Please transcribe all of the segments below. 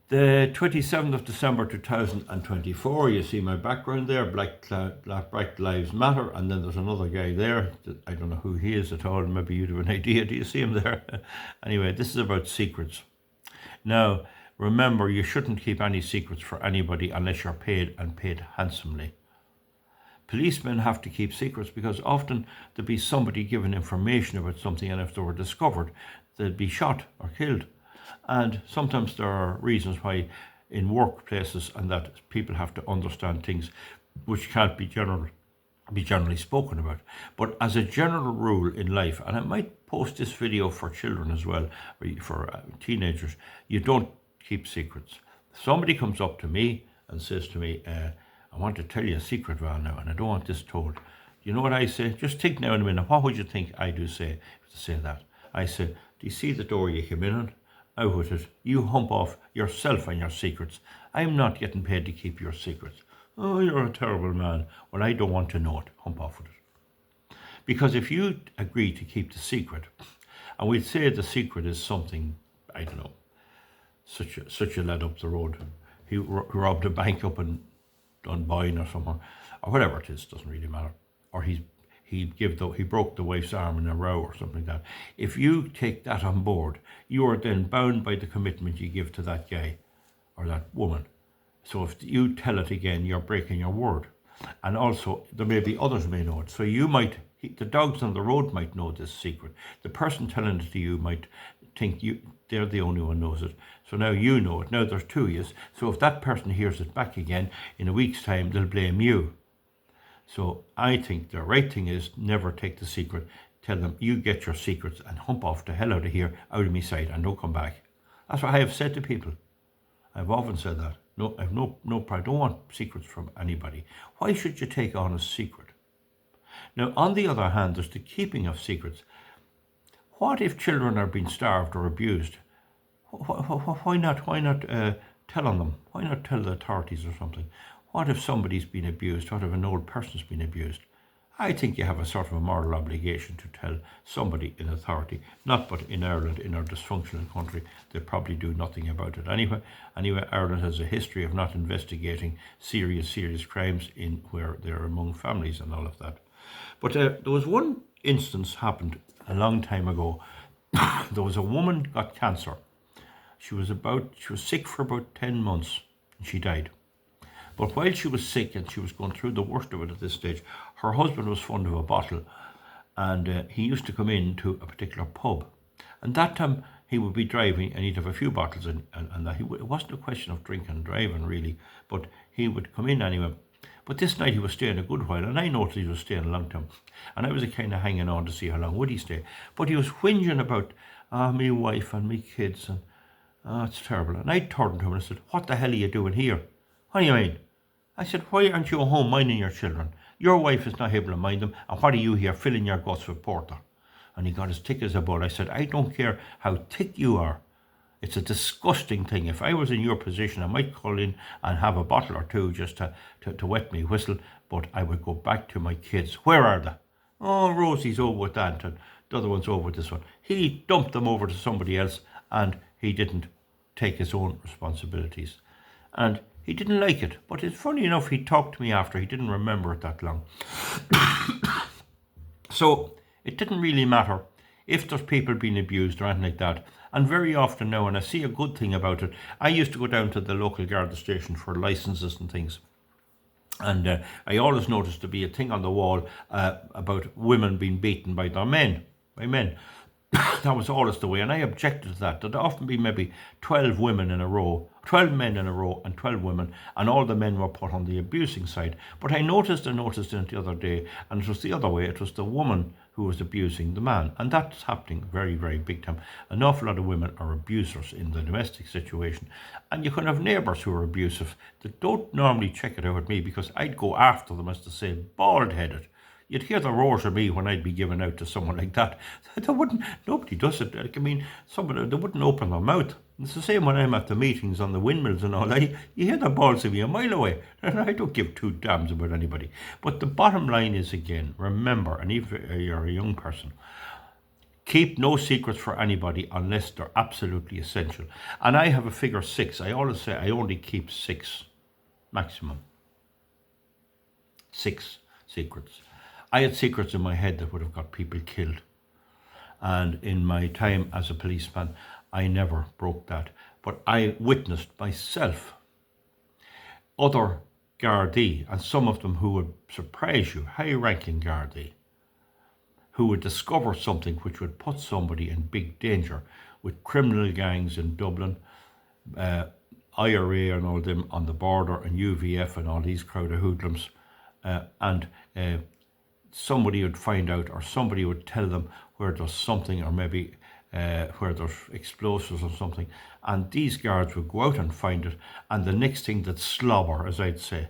The 27th of December 2024, you see my background there, Black Lives Matter, and then there's another guy there, I don't know who he is at all, maybe you'd have an idea, do you see him there? Anyway, this is about secrets. Now, remember, you shouldn't keep any secrets for anybody unless you're paid, and paid handsomely. Policemen have to keep secrets because often there'll be somebody giving information about something, and if they were discovered, they'd be shot or killed. And sometimes there are reasons why in workplaces and that people have to understand things which can't be generally spoken about. But as a general rule in life, and I might post this video for children as well, or for teenagers, you don't keep secrets. Somebody comes up to me and says to me, I want to tell you a secret, Val, now, and I don't want this told. You know what I say? Just think now in a minute, what would you think I do say to say that? I say, do you see the door you came in on? Out with it. You hump off yourself and your secrets. I'm not getting paid to keep your secrets. Oh, you're a terrible man. Well, I don't want to know it. Hump off with it. Because if you agree to keep the secret, and we'd say the secret is something, I don't know, such a lad up the road, he robbed a bank up in Dunboyne or somewhere, or whatever it is, doesn't really matter. Or he broke the wife's arm in a row or something like that. If you take that on board, you are then bound by the commitment you give to that guy or that woman. So if you tell it again, you're breaking your word. And also, there may be others may know it. So the dogs on the road might know this secret. The person telling it to you might think they're the only one who knows it. So now you know it. Now there's two of you. So if that person hears it back again, in a week's time, they'll blame you. So I think the right thing is never take the secret. Tell them, you get your secrets and hump off the hell out of here, out of my sight, and don't come back. That's what I have said to people. I've often said that. No, I have no pride. I don't want secrets from anybody. Why should you take on a secret? Now, on the other hand, there's the keeping of secrets. What if children are being starved or abused? Why not tell on them? Why not tell the authorities or something? What if somebody's been abused? What if an old person's been abused? I think you have a sort of a moral obligation to tell somebody in authority. Not but in Ireland, in our dysfunctional country, they probably do nothing about it. Anyway, Ireland has a history of not investigating serious crimes in where they're among families and all of that. But there was one instance happened a long time ago. There was a woman got cancer. She was sick for about 10 months and she died. But while she was sick and she was going through the worst of it at this stage, her husband was fond of a bottle and he used to come in to a particular pub. And that time he would be driving and he'd have a few bottles and that it wasn't a question of drinking and driving really, but he would come in anyway. But this night he was staying a good while and I noticed he was staying a long time. And I was kind of hanging on to see how long would he stay. But he was whinging about, me wife and me kids and, it's terrible. And I turned to him and I said, what the hell are you doing here? What do you mean? I said, why aren't you at home minding your children? Your wife is not able to mind them, and what are you here filling your guts with porter? And he got as thick as a bull. I said, I don't care how thick you are. It's a disgusting thing. If I was in your position, I might call in and have a bottle or two just to wet me whistle, but I would go back to my kids. Where are they? Oh, Rosie's over with that, and the other one's over with this one. He dumped them over to somebody else, and he didn't take his own responsibilities. And he didn't like it, but it's funny enough, he talked to me after. He didn't remember it that long. So it didn't really matter if there's people being abused or anything like that. And very often now, and I see a good thing about it, I used to go down to the local Garda station for licenses and things. And I always noticed to be a thing on the wall about women being beaten by men. That was always the way, and I objected to that. There'd often be maybe 12 women in a row, 12 men in a row and 12 women, and all the men were put on the abusing side. But I noticed it the other day, and it was the other way. It was the woman who was abusing the man, and that's happening very, very big time. An awful lot of women are abusers in the domestic situation, and you can have neighbours who are abusive that don't normally check it out with me because I'd go after them, as to say, bald-headed. You'd hear the roars of me when I'd be given out to someone like that. Nobody does it. They wouldn't open their mouth. It's the same when I'm at the meetings on the windmills and all. You hear the balls of me a mile away. And I don't give two damns about anybody. But the bottom line is, again, remember, and if you're a young person, Keep no secrets for anybody unless they're absolutely essential. And I have a figure 6. I always say I only keep 6 maximum. 6 secrets. I had secrets in my head that would have got people killed. And in my time as a policeman, I never broke that. But I witnessed myself other Gardaí, and some of them who would surprise you, high-ranking Gardaí, who would discover something which would put somebody in big danger with criminal gangs in Dublin, IRA and all them on the border, and UVF and all these crowd of hoodlums, and somebody would find out, or somebody would tell them where there's something, or maybe where there's explosives or something, and these guards would go out and find it, and the next thing they'd slobber, as I'd say.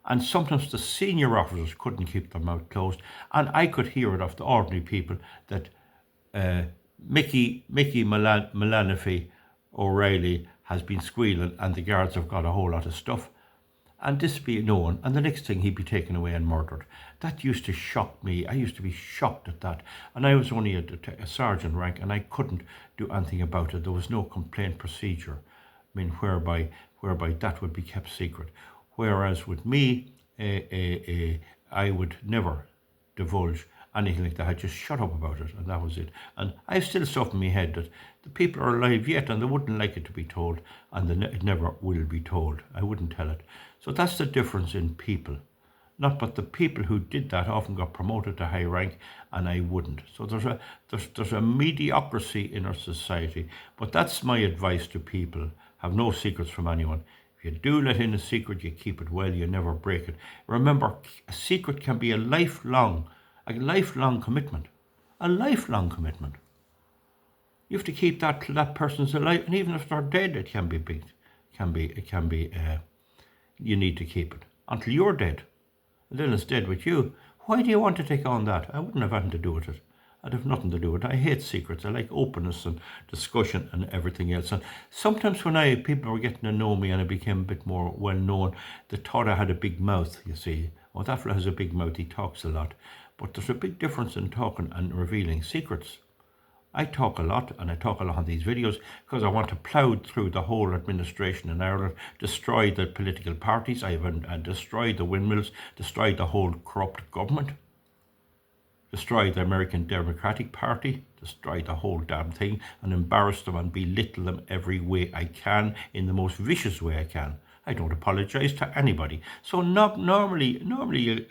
And sometimes the senior officers couldn't keep their mouth closed, and I could hear it off the ordinary people that Mickey Mullanaphy O'Reilly has been squealing, and the guards have got a whole lot of stuff. And this be known, and the next thing he'd be taken away and murdered. That used to shock me. I used to be shocked at that. And I was only a sergeant rank, and I couldn't do anything about it. There was no complaint procedure, whereby that would be kept secret. Whereas with me, I would never divulge anything like that. I just shut up about it, and that was it. And I still stuff in my head that the people are alive yet, and they wouldn't like it to be told, and it never will be told. I wouldn't tell it. So that's the difference in people. Not but the people who did that often got promoted to high rank, and I wouldn't. So there's a mediocrity in our society. But that's my advice to people. Have no secrets from anyone. If you do let in a secret, you keep it well, you never break it. Remember, a secret can be a lifelong commitment. A lifelong commitment. You have to keep that till that person's alive, and even if they're dead, it can be big. You need to keep it until you're dead, and then it's dead with you. Why do you want to take on that? I wouldn't have anything to do with it. I'd have nothing to do with it. I hate secrets. I like openness and discussion and everything else. And sometimes when people were getting to know me and I became a bit more well known, they thought I had a big mouth, you see. Oh, that fella has a big mouth, he talks a lot. But there's a big difference in talking and revealing secrets. I talk a lot, and I talk a lot on these videos because I want to plough through the whole administration in Ireland, destroy the political parties, destroy the windmills, destroy the whole corrupt government, destroy the American Democratic Party, destroy the whole damn thing, and embarrass them and belittle them every way I can, in the most vicious way I can. I don't apologise to anybody. So normally,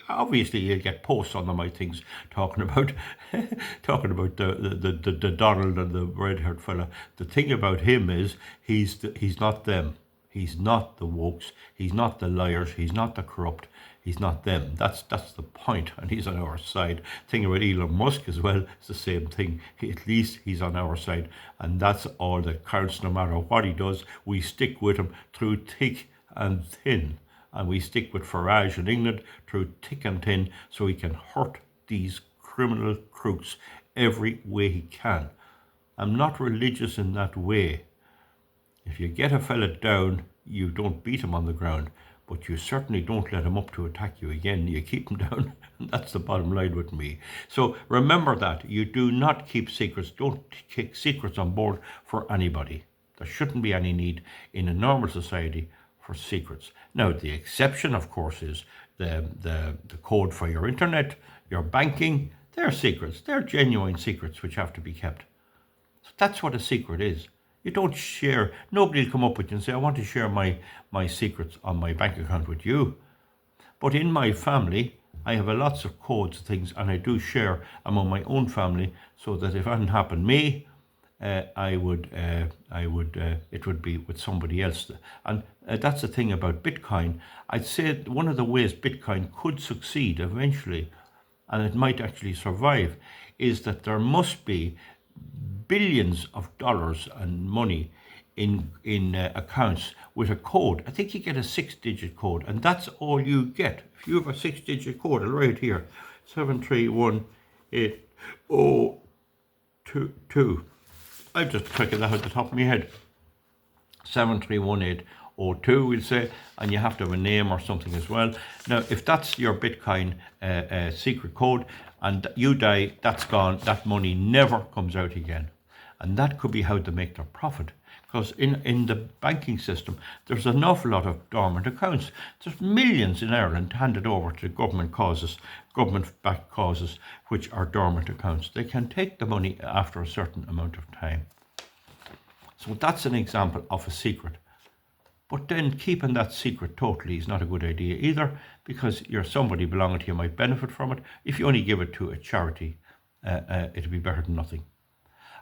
obviously, you'll get posts on my things talking about the Donald and the red-haired fella. The thing about him is he's not them. He's not the wokes. He's not the liars. He's not the corrupt. He's not them. That's the point, and he's on our side. Thing about Elon Musk as well, it's the same thing. At least he's on our side, and that's all that counts. No matter what he does, we stick with him through thick and thin, and we stick with Farage in England through thick and thin, so he can hurt these criminal crooks every way he can. I'm not religious in that way. If you get a fella down, you don't beat him on the ground, but you certainly don't let him up to attack you again. You keep him down, and that's the bottom line with me. So remember that. You do not keep secrets. Don't kick secrets on board for anybody. There shouldn't be any need in a normal society for secrets. Now, the exception, of course, is the code for your internet, your banking. They're secrets. They're genuine secrets which have to be kept. So that's what a secret is. You don't share. Nobody will come up with you and say, I want to share my secrets on my bank account with you. But in my family, I have lots of codes and things, and I do share among my own family, so that if anything happened to me, it would be with somebody else. And that's the thing about Bitcoin. I'd say one of the ways Bitcoin could succeed eventually, and it might actually survive, is that there must be billions of dollars and money in accounts with a code. I think you get a 6-digit code, and that's all you get. If you have a 6-digit code, I'll write here, 731802. I'm just clicking that at the top of my head. 731802. 02, we'll say, and you have to have a name or something as well. Now, if that's your Bitcoin secret code and you die, that's gone. That money never comes out again. And that could be how they make their profit. Because in the banking system, there's an awful lot of dormant accounts. There's millions in Ireland handed over to government causes, government-backed causes, which are dormant accounts. They can take the money after a certain amount of time. So that's an example of a secret. But then keeping that secret totally is not a good idea either, because you're somebody belonging to you might benefit from it. If you only give it to a charity, it'd be better than nothing.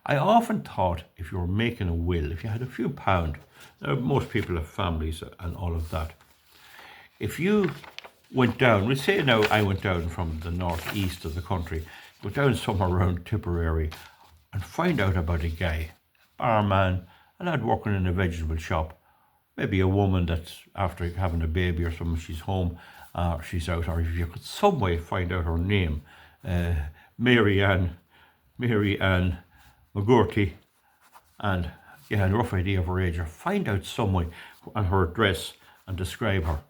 I often thought if you were making a will, if you had a few pound, most people have families and all of that. If you went down, we say now I went down from the northeast of the country, go down somewhere around Tipperary and find out about a guy, barman, a lad working in a vegetable shop, maybe a woman that's after having a baby or something, she's home, she's out, or if you could some way find out her name, Mary Ann McGurty, and you had a rough idea of her age, or find out some way on her address and describe her.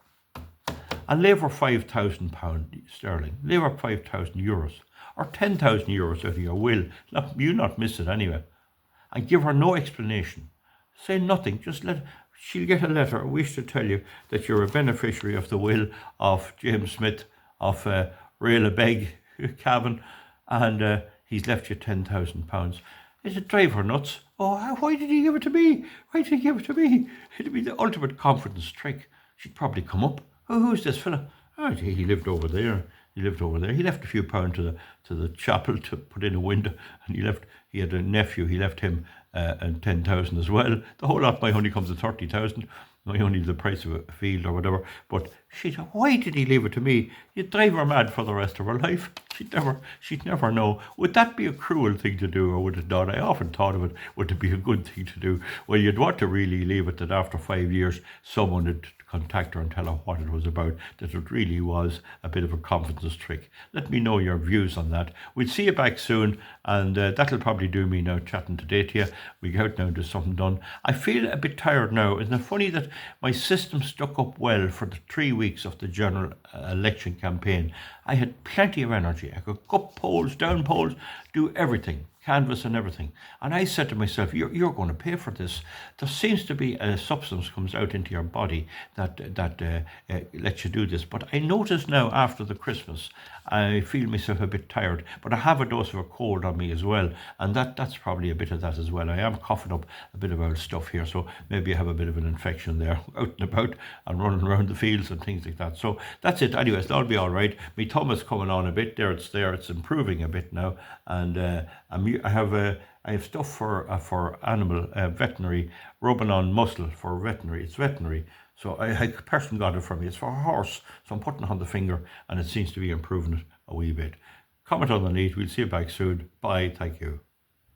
And leave her £5,000 sterling, leave her €5,000, or €10,000 out of your will, you not miss it anyway, and give her no explanation. Say nothing, just she'll get a letter, I wish to tell you that you're a beneficiary of the will of James Smith of Raila Beg, Cavan, and he's left you £10,000. It'd drive her nuts. Oh, why did he give it to me? Why did he give it to me? It'd be the ultimate confidence trick. She'd probably come up. Oh, who's this fella? Oh, he lived over there. He left a few pounds to the chapel to put in a window, and he had a nephew. He left him and 10,000 as well. The whole lot might only comes to 30,000. Might only the price of a field or whatever. But why did he leave it to me? You'd drive her mad for the rest of her life. She'd never know. Would that be a cruel thing to do, or would it not? I often thought of it. Would it be a good thing to do? Well, you'd want to really leave it that after 5 years, someone would contact her and tell her what it was about, that it really was a bit of a confidence trick. Let me know your views on that. We'll see you back soon, and that'll probably do me now chatting today to you. We go out now and do something done. I feel a bit tired now. Isn't it funny that my system stuck up well for the 3 weeks of the general election campaign? I had plenty of energy. I could up polls, down polls, do everything, canvas and everything. And I said to myself, you're going to pay for this. There seems to be a substance comes out into your body that lets you do this. But I notice now after the Christmas, I feel myself a bit tired. But I have a dose of a cold on me as well. And that's probably a bit of that as well. I am coughing up a bit of old stuff here. So maybe I have a bit of an infection there out and about and running around the fields and things like that. So that's it. Anyways, that'll be all right. My thumb is coming on a bit. It's improving a bit now. And I have stuff for animal veterinary, rubbing on muscle for veterinary. It's veterinary. So a person got it from me. It's for a horse. So I'm putting it on the finger and it seems to be improving it a wee bit. Comment underneath. We'll see you back soon. Bye. Thank you.